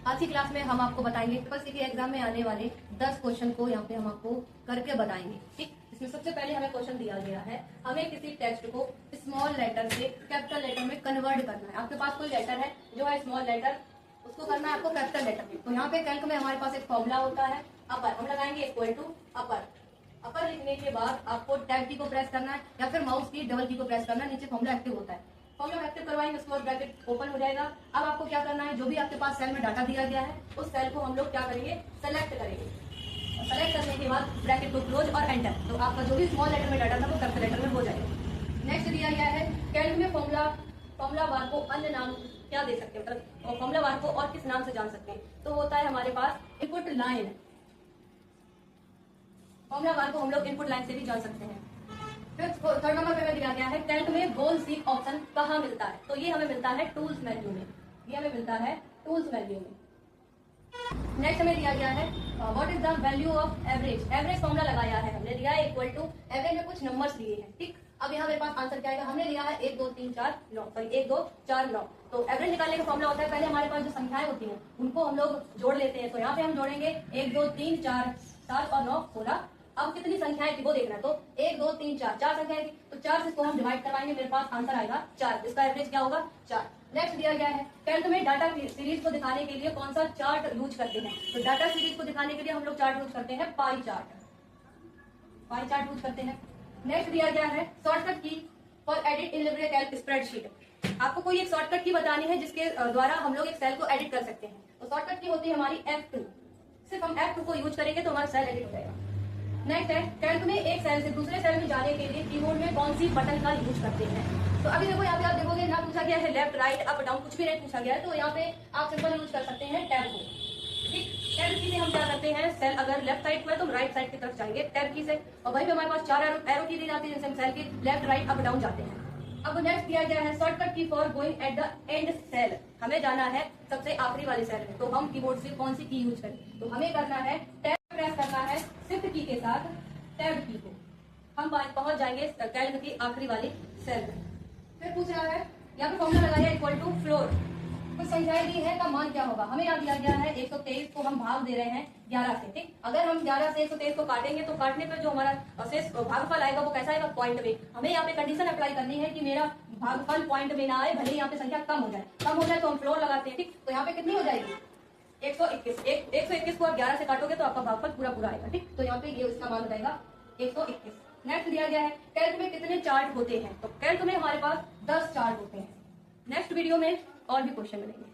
आज की क्लास में हम आपको बताएंगे ट्रिपल सी के एग्जाम में आने वाले 10 क्वेश्चन को यहाँ पे हम आपको करके बताएंगे। ठीक, इसमें सबसे पहले हमें क्वेश्चन दिया गया है, हमें किसी टेक्स्ट को स्मॉल लेटर से कैपिटल लेटर में कन्वर्ट करना है। आपके पास कोई लेटर है जो है स्मॉल लेटर, उसको करना है आपको कैपिटल लेटर में। तो यहाँ पे कैल्क में हमारे पास एक फॉर्मूला होता है, अपर हम लगाएंगे इक्वल टू अपर। अपर लिखने के बाद आपको टैब की को प्रेस करना है या फिर माउस की डबल की को प्रेस करना है, नीचे फॉर्मूला एक्टिव होता है। फॉर्मूला एक्टिव करवाएंगे, उसके बाद ब्रैकेट ओपन हो जाएगा। अब आपको क्या करना है, जो भी आपके पास सेल में डाटा दिया गया है उस सेल को हम लोग क्या करेंगे, सेलेक्ट करेंगे। सेलेक्ट करने के बाद ब्रैकेट को क्लोज और एंटर, तो आपका जो भी स्मॉल लेटर में डाटा था वो कैपिटल लेटर में हो जाएगा। नेक्स्ट दिया गया है कैल्क में फॉर्मूला बार को अन्य नाम क्या दे सकते हैं, मतलब फॉर्मूला बार को और किस नाम से जान सकते हैं। तो होता है हमारे पास इनपुट लाइन। फॉर्मूला बार को हम लोग इनपुट लाइन से भी जान सकते हैं। फिर थर्ड नंबर पे दिया गया है कैल्क में गोल सीक ऑप्शन कहाँ मिलता है। तो ये हमें मिलता है टूल्स मेन्यू में, ये हमें मिलता है टूल्स मेन्यू में। नेक्स्ट हमें दिया गया है what is the value of average. Average formula लगाया है हमने, दिया है इक्वल टू एवरेज में कुछ नंबर्स दिए हैं। ठीक, अब यहाँ मेरे पास आंसर क्या आएगा, हमने लिया है 1 2 3 4 9, सॉरी 1 2 4 9। तो एवरेज निकालने का फॉर्मूला होता है, पहले हमारे पास जो संख्याएं होती हैं उनको हम लोग जोड़ लेते हैं। तो यहाँ पे हम जोड़ेंगे 1 2 3 4 7 और 9 16। अब कितनी संख्याएं थी वो देखना है, तो 1 2 3 4 4 संख्याएं थी, तो 4 से इसको हम डिवाइड करवाएंगे, मेरे पास आंसर आएगा 4। इसका एवरेज क्या होगा 4। नेक्स्ट दिया गया है कैल्क में डाटा सीरीज को दिखाने के लिए कौन सा चार्ट यूज करते हैं। तो डाटा सीरीज को दिखाने के लिए हम लोग चार्ट यूज करते हैं pie chart, pie chart use करते हैं। नेक्स्ट दिया गया है shortcut key for edit in Libre Calc spreadsheet. आपको कोई एक शॉर्टकट की बतानी है जिसके द्वारा हम लोग एक सेल को एडिट कर सकते हैं। तो शॉर्टकट की होती है हमारी F2, सिर्फ हम F2 को यूज करेंगे तो हमारा सेल एडिट हो जाएगा। नेक्स्ट है कैल्क में एक सेल से दूसरे सेल में जाने के लिए कीबोर्ड में कौन सी बटन का यूज करते हैं। तो अभी देखो यहाँ पे आप देखोगे ना पूछा गया है लेफ्ट राइट अप डाउन, कुछ भी नहीं पूछा गया है, तो यहाँ पे आप सिंपल यूज कर सकते हैं टैब को। ठीक, टैब की से हम क्या करते हैं, सेल अगर लेफ्ट साइड को है तो हम राइट साइड की तरफ जाएंगे टैब की से, और वहीं पे हमारे पास 4 एरो की दी जाती है जिनसे हम सेल की लेफ्ट राइट अप डाउन जाते हैं। अब नेक्स्ट दिया गया है shortcut key for going at the end cell. हमें जाना है सबसे आखिरी वाले सेल में, तो हम कीबोर्ड से कौन सी की यूज करें। तो हमें करना है टैब प्रेस करना है शिफ्ट की के साथ टैब की को, हम पहुंच जाएंगे कैल्क की आखिरी वाली सेल में। फिर पूछ रहा है यहाँ पे फॉर्मूला लगाया इक्वल टू फ्लोर, कुछ संख्याएं दी है का मान क्या होगा। हमें यहाँ दिया गया है 123 को हम भाग दे रहे हैं 11 से। ठीक, अगर हम 11 से 123 को काटेंगे तो काटने पर जो हमारा शेष भागफल आएगा वो कैसा आएगा, पॉइंट में। हमें यहाँ पे कंडीशन अप्लाई करनी है कि मेरा भागफल पॉइंट में ना आए, भले ही यहाँ पे संख्या कम हो जाए। कम हो जाए तो हम फ्लोर लगाते हैं। ठीक, तो यहाँ पे कितनी हो जाएगी 121 को आप 11 से काटोगे तो आपका भागफल पूरा पूरा आएगा। ठीक, तो यहाँ पे ये उसका मान हो जाएगा 121। नेक्स्ट दिया गया है कैल्क में कितने चार्ट होते हैं। तो कैल्क में हमारे पास 10 चार्ट होते हैं। नेक्स्ट वीडियो में और भी क्वेश्चन मिलेंगे।